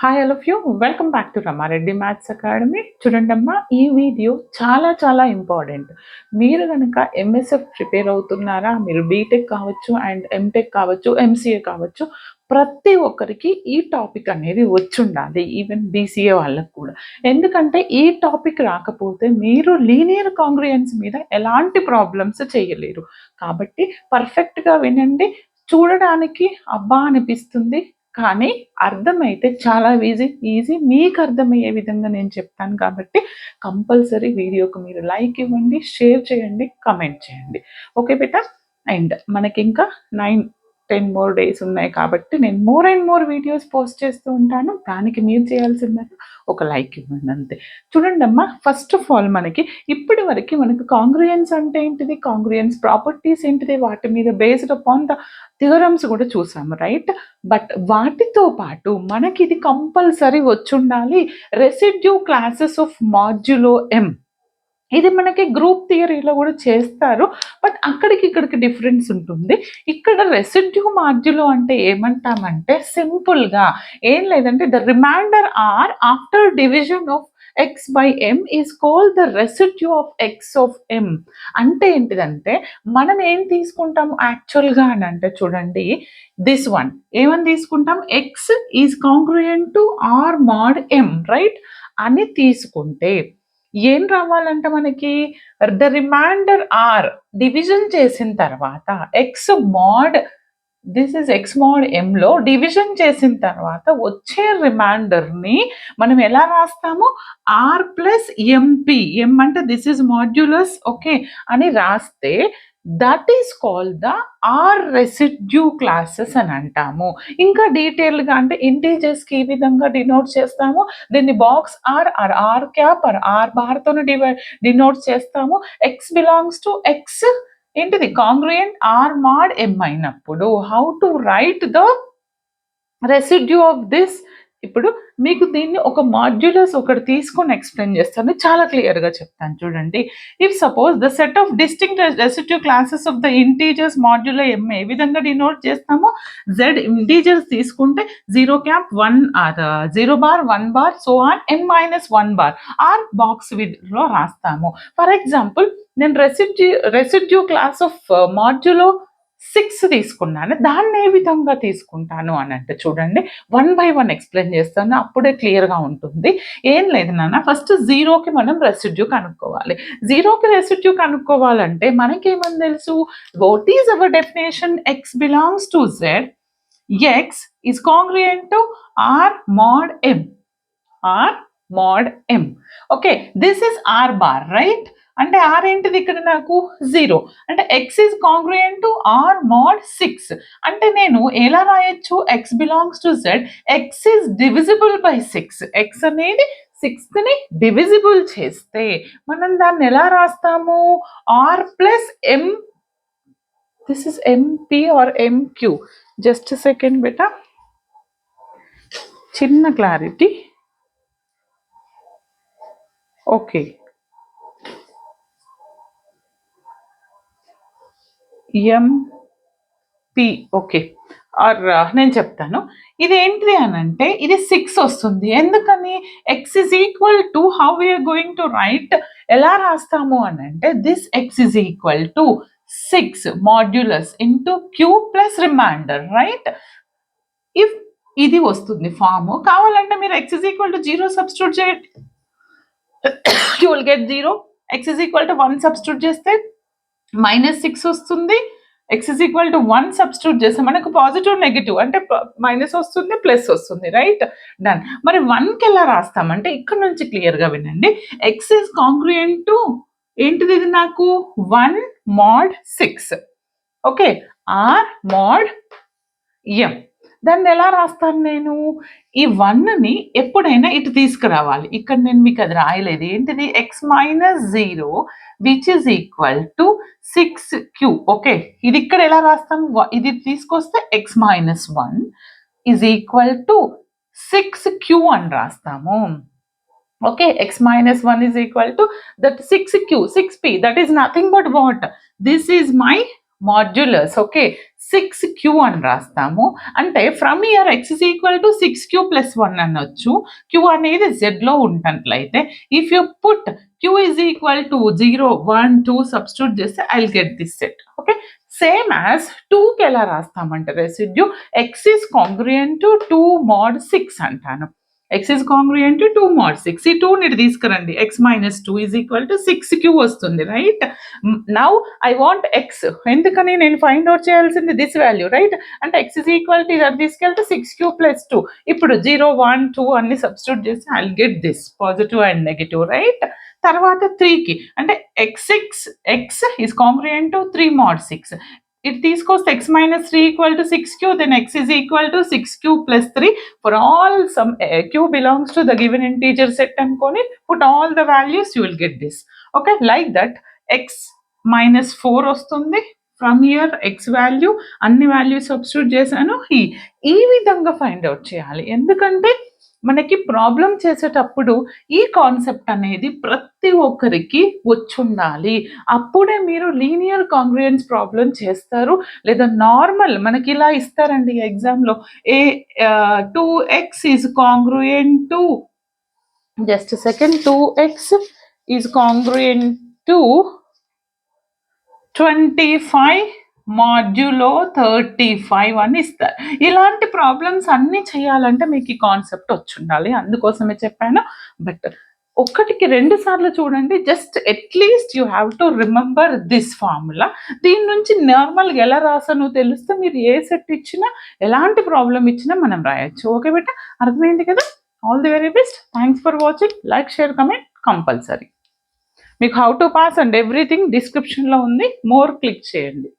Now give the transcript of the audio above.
Hi all of you, welcome back to Rama Reddy maths academy. చూడండమ్మా, ఈ video చాలా చాలా ఇంపార్టెంట్. మీరు కనుక ఎంఎస్ఎఫ్ ప్రిపేర్ అవుతున్నారా, మీరు బీటెక్ కావచ్చు అండ్ ఎంటెక్ కావచ్చు, ఎంసీఏ కావచ్చు, ప్రతి ఒక్కరికి ఈ టాపిక్ అనేది వచ్చుండాలి, ఈవెన్ బీసీఏ వాళ్ళకు కూడా. ఎందుకంటే ఈ టాపిక్ రాకపోతే మీరు లీనియర్ కాంగ్రుయెన్స్ మీద ఎలాంటి ప్రాబ్లమ్స్ చేయలేరు. కాబట్టి పర్ఫెక్ట్గా వినండి. చూడడానికి అబ్బా అనిపిస్తుంది, కానీ అర్థమైతే చాలా ఈజీ మీకు అర్థమయ్యే విధంగా నేను చెప్తాను. కాబట్టి కంపల్సరీ వీడియోకి మీరు లైక్ ఇవ్వండి, షేర్ చేయండి, కమెంట్ చేయండి. Okay beta. అండ్ మనకి ఇంకా 9-10 మోర్ డేస్ ఉన్నాయి కాబట్టి నేను more and more videos post చేస్తూ ఉంటాను. దానికి మీరు చేయాల్సింది ఒక లైక్ ఇవ్వండి అంతే. చూడండి అమ్మా, ఫస్ట్ ఆఫ్ ఆల్ మనకి ఇప్పటి వరకు మనకు కాంగ్రుయెన్స్ అంటే ఏంటిది, కాంగ్రుయెన్స్ ప్రాపర్టీస్ ఏంటిది, వాటి మీద బేస్డ్ అపాన్ ద థియరమ్స్ కూడా చూసాము, రైట్. బట్ వాటితో పాటు మనకి ఇది కంపల్సరీ వచ్చుండాలి, residue classes of modulo M. ఇది మనకి గ్రూప్ థియరీలో కూడా చేస్తారు, బట్ అక్కడికి ఇక్కడికి డిఫరెన్స్ ఉంటుంది. ఇక్కడ రెసిడ్యూ మాడ్యులో అంటే ఏమంటామంటే సింపుల్గా ఏం లేదంటే the remainder or after division of X by M is called the residue of X of M. అంటే ఏంటిదంటే మనం ఏం తీసుకుంటాం యాక్చువల్గా అని అంటే చూడండి, దిస్ వన్ ఏమని తీసుకుంటాం, X is congruent to R mod M, right అని తీసుకుంటే ఏం రావాలంట మనకి, ద రిమైండర్ ఆర్ డివిజన్ చేసిన తర్వాత X mod, this is X mod ఎంలో డివిజన్ చేసిన తర్వాత వచ్చే రిమైండర్ని మనం ఎలా రాస్తాము, ఆర్ ప్లస్ ఎంపీ, ఎం అంటే దిస్ ఇస్ మాడ్యులస్, ఓకే అని రాస్తే that is called the R residue classes అని అంటాము. ఇంకా డీటెయిల్గా అంటే ఇంటీజర్స్కి ఈ విధంగా డినోట్ చేస్తాము, దీన్ని box R R R cap R R బార్తో డినోట్ చేస్తాము. ఎక్స్ బిలాంగ్స్ టు ఎక్స్ ఏంటిది కాంగ్రుయెంట్ ఆర్ మాడ్ ఎం అయినప్పుడు how to write the residue of this. ఇప్పుడు మీకు దీన్ని ఒక మాడ్యులస్ ఒకటి తీసుకొని ఎక్స్ప్లెయిన్ చేస్తాను, చాలా క్లియర్గా చెప్తాను చూడండి. If suppose the set of distinct residue classes of the integers modulo M ఏ విధంగా డినోట్ చేస్తామో, జెడ్ ఇంటీజర్స్ తీసుకుంటే 0 cap 1 R 0 bar 1 bar so on n-1 bar R box లో రాస్తాము. ఫర్ ఎగ్జాంపుల్ నేను రెసిడ్యూ క్లాస్ ఆఫ్ మాడ్యులో 6 తీసుకున్నాను, దాన్ని ఏ విధంగా తీసుకుంటాను అని అంటే చూడండి, 1 by 1 ఎక్స్ప్లెయిన్ చేస్తాను, అప్పుడే క్లియర్గా ఉంటుంది. ఏం లేదు నాన్న, ఫస్ట్ 0కి మనం రెసిడ్యూ కనుక్కోవాలి. 0కి రెసిడ్యూ కనుక్కోవాలంటే మనకేమని తెలుసు, what is our definition, X belongs to Z, X is congruent to R mod M, R mod M. Okay, this is R bar, right. అంటే ఆర్ ఏంటిది ఇక్కడ నాకు 0, అంటే X is congruent to R mod 6. అంటే నేను ఎలా రాయొచ్చు, X belongs to Z, X is divisible by 6. X అనేది 6ని డివిజిబుల్ చేస్తే మనం దాన్ని ఎలా రాస్తాము, R plus M, this is MP are ఎంక్యూ. జస్ట్ సెకండ్ బేటా, చిన్న clarity. Okay, MP, okay. R నేను చెప్తాను, ఇది ఏంటిది అని అంటే ఇది 6 వస్తుంది. ఎందుకని, X is equal to how we are going to write, ఎలా రాస్తాము అని అంటే this X is equal to 6 modulus into Q plus remainder, right. If ఇది వస్తుంది ఫామ్, కావాలంటే మీరు X is equal to 0 substitute చేయండి, you will get 0. X is equal to 1 substitute చేస్తే -6 వస్తుంది. X is equal to 1 substitute చేస్తే మనకు positive negative అంటే మైనస్ వస్తుంది, ప్లస్ వస్తుంది, రైట్. డన్. మరి 1కి ఎలా రాస్తామంటే ఇక్కడ నుంచి క్లియర్గా వినండి, ఎక్స్ ఇస్ కాంగ్రుయెంట్ టు ఏంటిది, ఇది నాకు 1 mod 6, ఓకే, ఆర్ మాడ్ ఎం. దాన్ని ఎలా రాస్తాను నేను, ఈ 1ని ఎప్పుడైనా ఇటు తీసుకురావాలి. ఇక్కడ నేను మీకు అది రాయలేదు, ఏంటిది X minus 0 which is equal to 6q. Okay, ఇది ఇక్కడ ఎలా రాస్తాము, ఇది తీసుకొస్తే X minus 1 is equal to 6q అని రాస్తాము. Okay, x minus 1 is equal to that 6q, 6p, that is nothing but what, this is my modulus. Okay, 6q అని రాస్తాము. అంటే from here x is equal to 6q plus 1 అనొచ్చు. q అనేది z లో ఉన్నట్లయితే if you put q is equal to 0, 1, 2 substitute చేస్తే I will get this set. Okay, same as 2కి ఎలా రాస్తామంటే residue x is congruent to 2 mod 6 అంటాను. x is congruent to 2 mod 6. ఈ 2 ని తీసుకురండి, x minus 2 is equal to 6q వస్తుంది, right? Now I want x, ఎందుకని నేను ఫైండ్ అవుట్ చేయాల్సింది దిస్ వాల్యూ, రైట్? అంటే x is equal to ఇది తీసుకెళ్తే 6q plus 2. ఇప్పుడు 0, 1, 2 అన్ని సబ్స్టిట్యూట్ చేస్తే I will get this positive and negative, right? తర్వాత 3కి అంటే x is congruent to 3 mod 6. ఇది తీసుకొస్తే x minus 3 equal to 6q, then x is equal to 6q plus 3 for all some q belongs to the given integer set అనుకొని put all the values, you will get this. Okay, like that x minus 4 వస్తుంది. From here x value అన్ని values substitute చేశాను. ఈ విధంగా find out చేయాలి, ఎందుకంటే మనకి problem చేసేటప్పుడు ఈ కాన్సెప్ట్ అనేది ప్రతి ఒక్కరికి వచ్చుండాలి. అప్పుడే మీరు లీనియర్ కాంగ్రుయెన్స్ ప్రాబ్లం చేస్తారు. లేదా నార్మల్ మనకి ఇలా ఇస్తారండి ఎగ్జామ్లో, 2x is congruent to, just second, 2x is congruent to 25 modulo 35 అని ఇస్తారు. ఇలాంటి ప్రాబ్లమ్స్ అన్నీ చేయాలంటే మీకు ఈ కాన్సెప్ట్ వచ్చి ఉండాలి, అందుకోసమే చెప్పాను. బట్ ఒకటికి 2 సార్లు చూడండి, just at least you have to remember this formula. దీని నుంచి నార్మల్గా ఎలా రాసానో తెలిస్తే మీరు ఏ సెట్ ఇచ్చినా ఎలాంటి ప్రాబ్లం ఇచ్చినా మనం రాయొచ్చు. ఓకే బేట, అర్థమైంది కదా? All the very best. Thanks for watching. Like, share, comment compulsory. మీకు how to pass and everything డిస్క్రిప్షన్లో ఉంది, మోర్ క్లిక్ చేయండి.